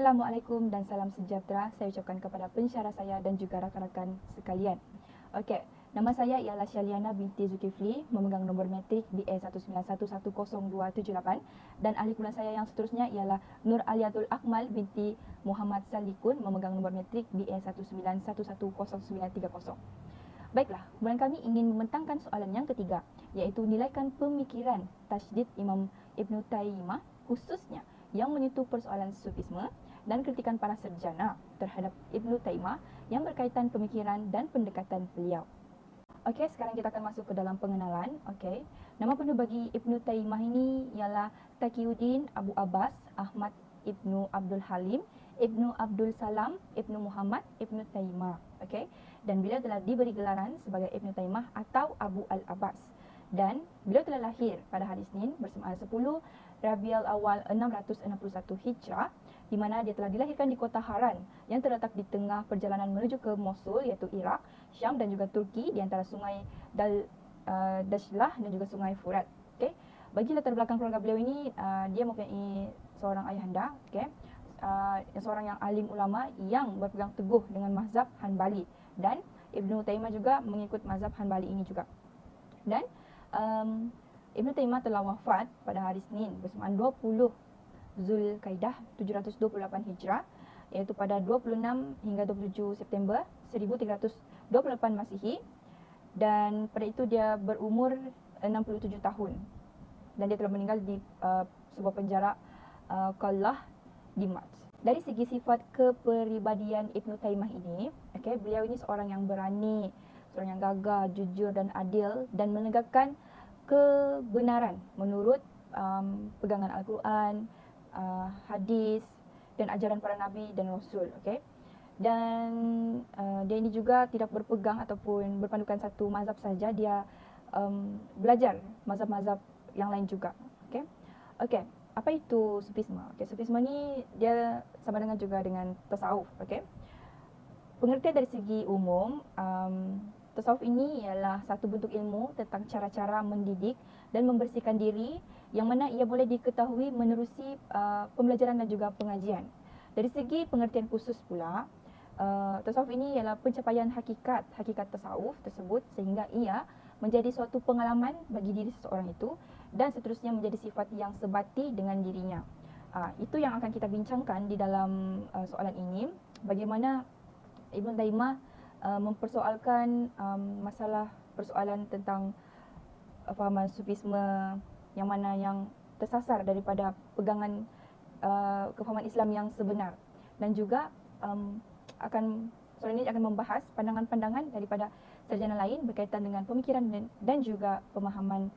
Assalamualaikum dan salam sejahtera saya ucapkan kepada pensyarah saya dan juga rakan-rakan sekalian. Okey, nama saya ialah Syaliana binti Zulkifli, memegang nombor matrik BA 191100278 dan ahli kuliah saya yang seterusnya ialah Nur Aliatul Akmal binti Muhammad Salikun, memegang nombor matrik BA 191100930. Baiklah, kemudian kami ingin membentangkan soalan yang ketiga, iaitu nilaikan pemikiran Tashdid Imam Ibn Taymiyah khususnya yang menyentuh persoalan sufisme dan kritikan para sarjana terhadap Ibn Taymiyah yang berkaitan pemikiran dan pendekatan beliau. Okey, sekarang kita akan masuk ke dalam pengenalan. Okey, nama penuh bagi Ibn Taymiyah ini ialah Taqiyuddin Abu Abbas Ahmad Ibnu Abdul Halim Ibnu Abdul Salam Ibnu Muhammad Ibn Taymiyah. Okey, dan beliau telah diberi gelaran sebagai Ibn Taymiyah atau Abu Al-Abbas. Dan beliau telah lahir pada hari Isnin bersamaan 10 Rabiul Awal 661 Hijrah, di mana dia telah dilahirkan di kota Haran yang terletak di tengah perjalanan menuju ke Mosul iaitu Iraq, Syam dan juga Turki di antara sungai Dajlah dan juga sungai Furat. Okey. Bagi latar belakang keluarga beliau ini, dia mempunyai seorang ayahanda, okey. Seorang yang alim ulama yang berpegang teguh dengan mazhab Hanbali, dan Ibn Taymiyah juga mengikut mazhab Hanbali ini juga. Dan Ibn Taymiyah telah wafat pada hari Isnin bersamaan 20 Zulkaidah 728 Hijrah, iaitu pada 26 hingga 27 September 1328 Masihi, dan pada itu dia berumur 67 tahun dan dia telah meninggal di sebuah penjara Qal'ah Dimashq. Dari segi sifat kepribadian Ibn Taymiyah ini, okay, beliau ini seorang yang berani, seorang yang gagah, jujur dan adil dan menegakkan kebenaran menurut pegangan Al-Quran, hadis dan ajaran para nabi dan rasul. Okay? Dan dia ini juga tidak berpegang ataupun berpandukan satu mazhab saja, dia belajar mazhab-mazhab yang lain juga. Okay? Okay. Apa itu sufisme? Okay, sufisme ni dia sama dengan juga dengan tasawuf. Okay? Pengertian dari segi umum, tasawuf ini ialah satu bentuk ilmu tentang cara-cara mendidik dan membersihkan diri yang mana ia boleh diketahui menerusi pembelajaran dan juga pengajian. Dari segi pengertian khusus pula, tasawuf ini ialah pencapaian hakikat tasawuf tersebut sehingga ia menjadi suatu pengalaman bagi diri seseorang itu dan seterusnya menjadi sifat yang sebati dengan dirinya. Itu yang akan kita bincangkan di dalam soalan ini, bagaimana Ibn Taymiyah mempersoalkan masalah persoalan tentang fahaman sufisme yang mana yang tersasar daripada pegangan kefahaman Islam yang sebenar, dan juga soalan ini akan membahas pandangan-pandangan daripada sarjana lain berkaitan dengan pemikiran dan juga pemahaman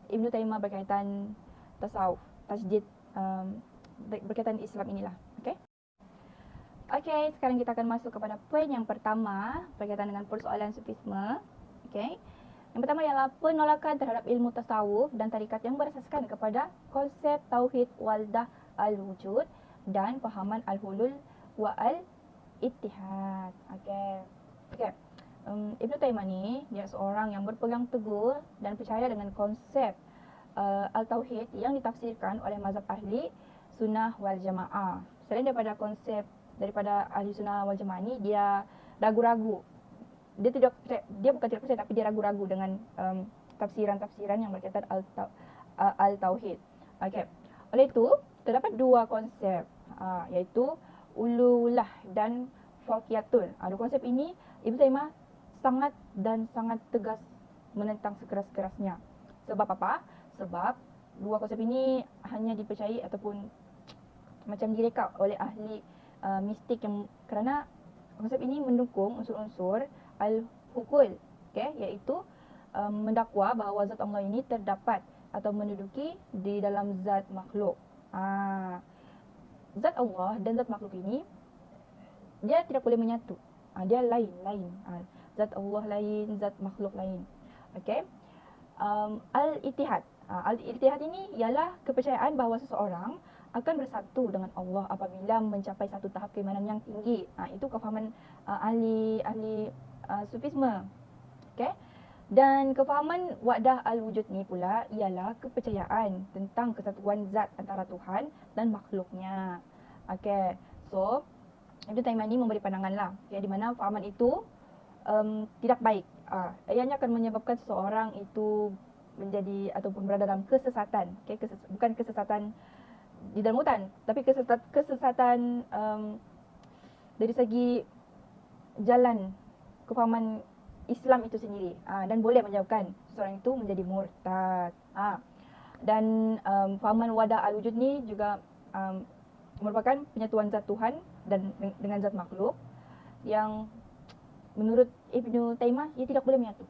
Ibn Taymiyah berkaitan tasawuf, tajdid, berkaitan Islam inilah. Okey. Okey, sekarang kita akan masuk kepada poin yang pertama berkaitan dengan persoalan sufisme. Okey. Yang pertama ialah penolakan terhadap ilmu tasawuf dan tarikat yang berasaskan kepada konsep tauhid waldah al-wujud dan fahaman al-hulul wa al-ittihad. Okey. Okey. Ibn Taymiyah ni dia seorang yang berpegang teguh dan percaya dengan konsep al-tauhid yang ditafsirkan oleh mazhab ahli sunnah wal jamaah. Selain daripada konsep daripada ahli sunnah wal jamaah ni, dia ragu-ragu. Dia bukan tidak percaya, tapi dia ragu-ragu dengan tafsiran-tafsiran yang berkaitan al-tauhid. Okey. Oleh itu, terdapat dua konsep, iaitu ululah dan fawqiyatun. Dua konsep ini Ibn Taymiyah sangat tegas menentang sekeras-kerasnya. Sebab apa? Sebab dua konsep ini hanya dipercayai ataupun macam direka oleh ahli mistik yang, kerana konsep ini mendukung unsur-unsur al-hukul, okay? Iaitu mendakwa bahawa zat Allah ini terdapat atau menduduki di dalam zat makhluk. Zat Allah dan zat makhluk ini dia tidak boleh menyatu. Dia lain-lain. Zat Allah lain, zat makhluk lain. Okey. Al-ittihad. Al-ittihad ini ialah kepercayaan bahawa seseorang akan bersatu dengan Allah apabila mencapai satu tahap keimanan yang tinggi. Itu kefahaman ahli sufisme. Okey. Dan kefahaman wahdah al-wujud ni pula ialah kepercayaan tentang kesatuan zat antara Tuhan dan makhluknya. Okay, so Ibnu Taimiyah ini memberi pandangan lah, di mana fahaman itu tidak baik. Ianya akan menyebabkan seseorang itu menjadi ataupun berada dalam kesesatan. Bukan kesesatan di dalam hutan, tapi kesesatan dari segi jalan kefahaman Islam itu sendiri, dan boleh menyebabkan seseorang itu menjadi murtad. Dan fahaman wadah al-wujud ni juga merupakan penyatuan zat Tuhan dan dengan zat makhluk yang menurut Ibnu Taimiyah ia tidak boleh menyatu.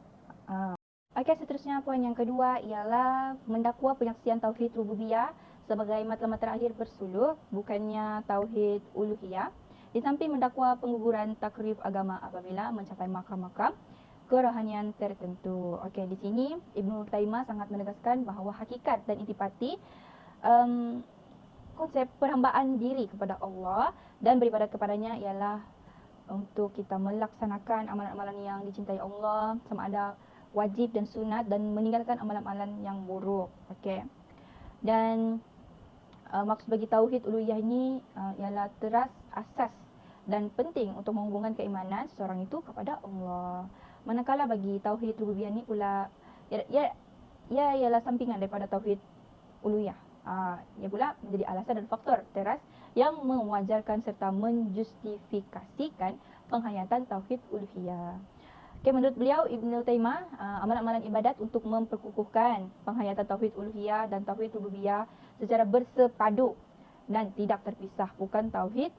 Okey, seterusnya poin yang kedua ialah mendakwa penyaksian tauhid rububiyah sebagai matlamat terakhir bersuluk, bukannya tauhid uluhiyah. Di samping mendakwa pengguguran takrif agama apabila mencapai makam-makam kerohanian tertentu. Okey, di sini Ibnu Taimiyah sangat menegaskan bahawa hakikat dan intipati konsep perhambaan diri kepada Allah dan beribadat kepadanya ialah untuk kita melaksanakan amalan-amalan yang dicintai Allah, sama ada wajib dan sunat, dan meninggalkan amalan-amalan yang buruk. Okey. Dan maksud bagi tauhid uluhiyah ini ialah teras, asas dan penting untuk menghubungkan keimanan seseorang itu kepada Allah. Manakala bagi tauhid rububiyah ni pula ia ialah sampingan daripada tauhid uluhiyah. Ia pula menjadi alasan dan faktor teras yang mewajarkan serta menjustifikasikan penghayatan tauhid uluhiyah. Okay, menurut beliau Ibnu Taimiyah, amalan-amalan ibadat untuk memperkukuhkan penghayatan tauhid uluhiyah dan tauhid rububiyah secara bersepadu dan tidak terpisah, bukan tauhid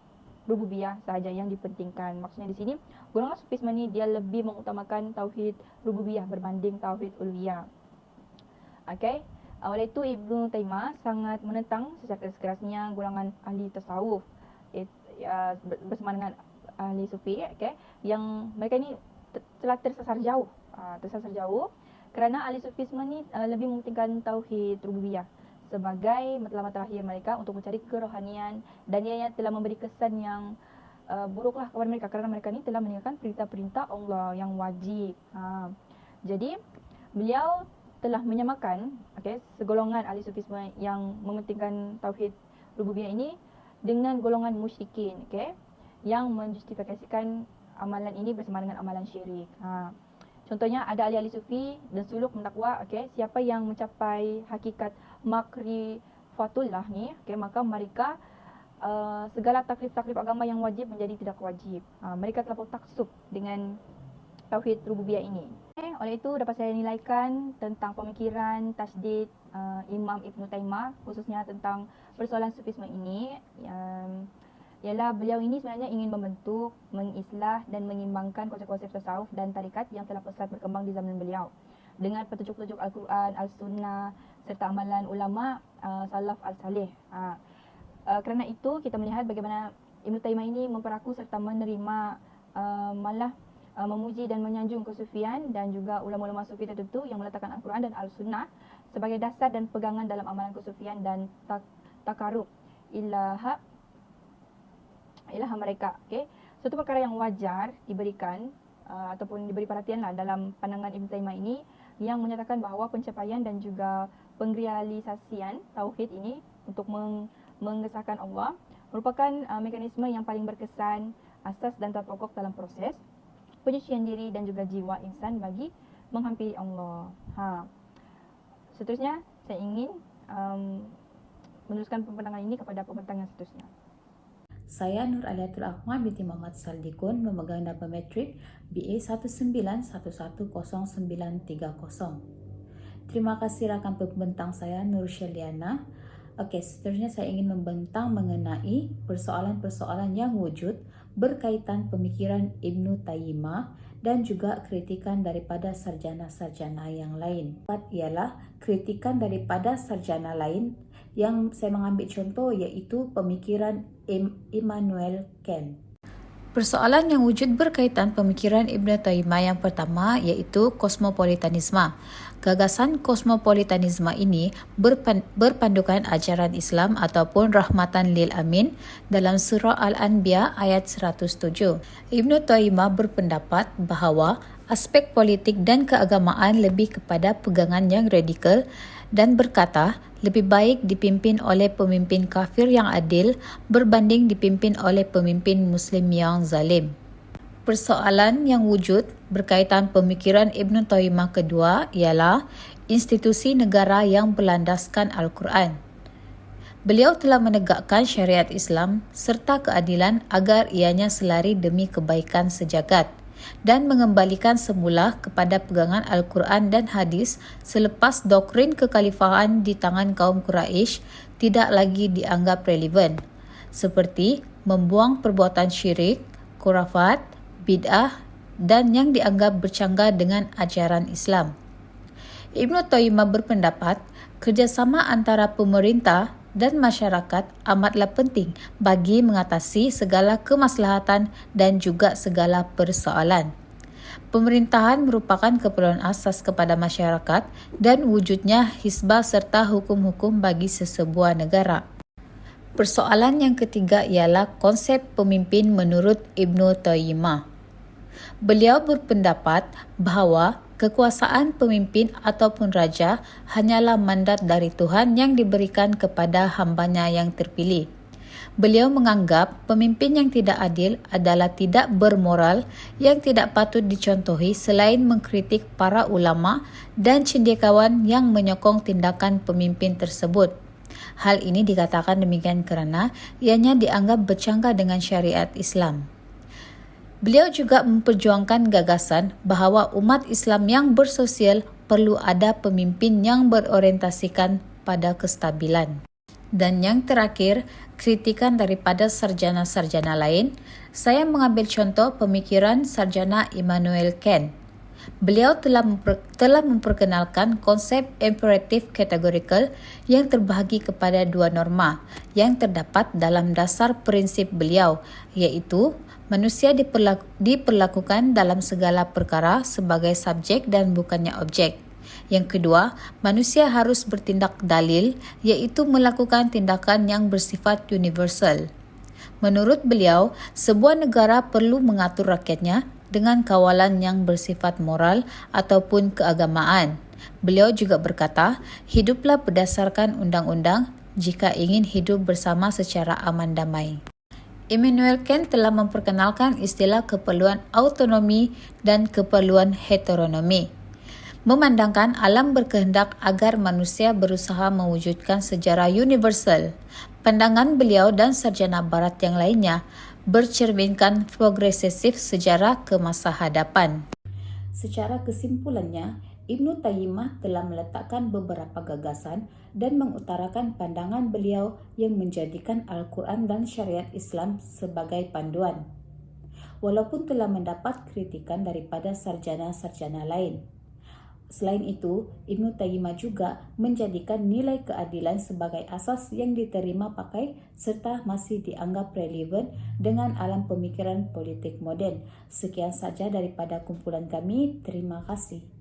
rububiyah sahaja yang dipentingkan. Maksudnya di sini golongan sufisme ni dia lebih mengutamakan tauhid rububiyah berbanding tauhid uluhiyah. Okey. Oleh itu Ibnu Taimiyah sangat menentang secara keras-kerasnya golongan ahli tasawuf bersama dengan ahli sufi, yang mereka ini telah tersasar jauh kerana ahli sufisme ni lebih mementingkan tauhid rububiyah sebagai matlamat terakhir mereka untuk mencari kerohanian, dan ianya telah memberi kesan yang buruklah kepada mereka kerana mereka ni telah meninggalkan perintah-perintah Allah yang wajib. Jadi beliau telah menyamakan segolongan ahli sufisme yang mementingkan tauhid rububiyah ini dengan golongan musyrikin, yang menjustifikasikan amalan ini bersama dengan amalan syirik. Contohnya ada ahli-ahli sufi dan suluk mendakwa, siapa yang mencapai hakikat makrifatullah ni, maka mereka segala taklif-taklif agama yang wajib menjadi tidak wajib. Mereka terlalu taksub dengan tauhid rububiyah ini. Oleh itu dapat saya nilaikan tentang pemikiran tasdid Imam Ibnu Taimiyah khususnya tentang persoalan sufisme ini, ialah beliau ini sebenarnya ingin membentuk, mengislah dan mengimbangkan konsep-konsep tasawuf dan tarikat yang telah pesat berkembang di zaman beliau dengan petunjuk-petunjuk Al-Quran, Al-Sunnah serta amalan ulama salaf al-salih. Kerana itu kita melihat bagaimana Ibnu Taimiyah ini memperaku serta menerima malah memuji dan menyanjung kesufian dan juga ulama-ulama sufi tertentu yang meletakkan Al-Quran dan Al-Sunnah sebagai dasar dan pegangan dalam amalan kesufian dan takarub ilaha mereka. Suatu perkara yang wajar diberikan ataupun diberi perhatianlah dalam pandangan Ibnu Taimiyah ini, yang menyatakan bahawa pencapaian dan juga pengrealisasian tauhid ini untuk mengesahkan Allah merupakan mekanisme yang paling berkesan, asas dan terpokok dalam proses penyucian diri dan juga jiwa insan bagi menghampiri Allah. Seterusnya saya ingin meneruskan pembentangan ini kepada pembentang yang seterusnya. Saya Nur Aliatul Ahmad binti Muhammad Saldikun, memegang nama metrik BA 1911110930. Terima kasih rakan pembentang saya Nur Syeliana. Okey, seterusnya saya ingin membentang mengenai persoalan-persoalan yang wujud berkaitan pemikiran Ibnu Taimiyah dan juga kritikan daripada sarjana-sarjana yang lain. Ialah kritikan daripada sarjana lain yang saya mengambil contoh iaitu pemikiran Immanuel Kant. Persoalan yang wujud berkaitan pemikiran Ibnu Taimiyah yang pertama iaitu kosmopolitanisme. Gagasan kosmopolitanisme ini berpandukan ajaran Islam ataupun rahmatan lil amin dalam surah Al-Anbiya ayat 107. Ibnu Taimiyah berpendapat bahawa aspek politik dan keagamaan lebih kepada pegangan yang radikal dan berkata lebih baik dipimpin oleh pemimpin kafir yang adil berbanding dipimpin oleh pemimpin Muslim yang zalim. Persoalan yang wujud berkaitan pemikiran Ibn Taymiyah kedua ialah institusi negara yang berlandaskan Al-Quran. Beliau telah menegakkan syariat Islam serta keadilan agar ianya selari demi kebaikan sejagat dan mengembalikan semula kepada pegangan Al-Quran dan hadis selepas doktrin kekhalifahan di tangan kaum Quraisy tidak lagi dianggap relevan, seperti membuang perbuatan syirik, khurafat, bid'ah dan yang dianggap bercanggah dengan ajaran Islam. Ibn Taymiyah berpendapat kerjasama antara pemerintah dan masyarakat amatlah penting bagi mengatasi segala kemaslahatan dan juga segala persoalan. Pemerintahan merupakan keperluan asas kepada masyarakat dan wujudnya hizbah serta hukum-hukum bagi sesebuah negara. Persoalan yang ketiga ialah konsep pemimpin menurut Ibn Taymiyah. Beliau berpendapat bahawa kekuasaan pemimpin ataupun raja hanyalah mandat dari Tuhan yang diberikan kepada hambanya yang terpilih. Beliau menganggap pemimpin yang tidak adil adalah tidak bermoral yang tidak patut dicontohi selain mengkritik para ulama dan cendekiawan yang menyokong tindakan pemimpin tersebut. Hal ini dikatakan demikian kerana ianya dianggap bercanggah dengan syariat Islam. Beliau juga memperjuangkan gagasan bahawa umat Islam yang bersosial perlu ada pemimpin yang berorientasikan pada kestabilan. Dan yang terakhir, kritikan daripada sarjana-sarjana lain, saya mengambil contoh pemikiran sarjana Immanuel Kant. Beliau telah memperkenalkan konsep imperatif kategorikal yang terbahagi kepada dua norma yang terdapat dalam dasar prinsip beliau, iaitu manusia diperlakukan dalam segala perkara sebagai subjek dan bukannya objek. Yang kedua, manusia harus bertindak dalil, iaitu melakukan tindakan yang bersifat universal. Menurut beliau, sebuah negara perlu mengatur rakyatnya dengan kawalan yang bersifat moral ataupun keagamaan. Beliau juga berkata, hiduplah berdasarkan undang-undang jika ingin hidup bersama secara aman damai. Immanuel Kant telah memperkenalkan istilah keperluan autonomi dan keperluan heteronomi, memandangkan alam berkehendak agar manusia berusaha mewujudkan sejarah universal. Pandangan beliau dan sarjana barat yang lainnya bercerminkan progresif sejarah ke masa hadapan. Secara kesimpulannya, Ibn Taymiyah telah meletakkan beberapa gagasan dan mengutarakan pandangan beliau yang menjadikan Al-Quran dan syariat Islam sebagai panduan. Walaupun telah mendapat kritikan daripada sarjana-sarjana lain. Selain itu, Ibn Taymiyah juga menjadikan nilai keadilan sebagai asas yang diterima pakai serta masih dianggap relevan dengan alam pemikiran politik moden. Sekian saja daripada kumpulan kami. Terima kasih.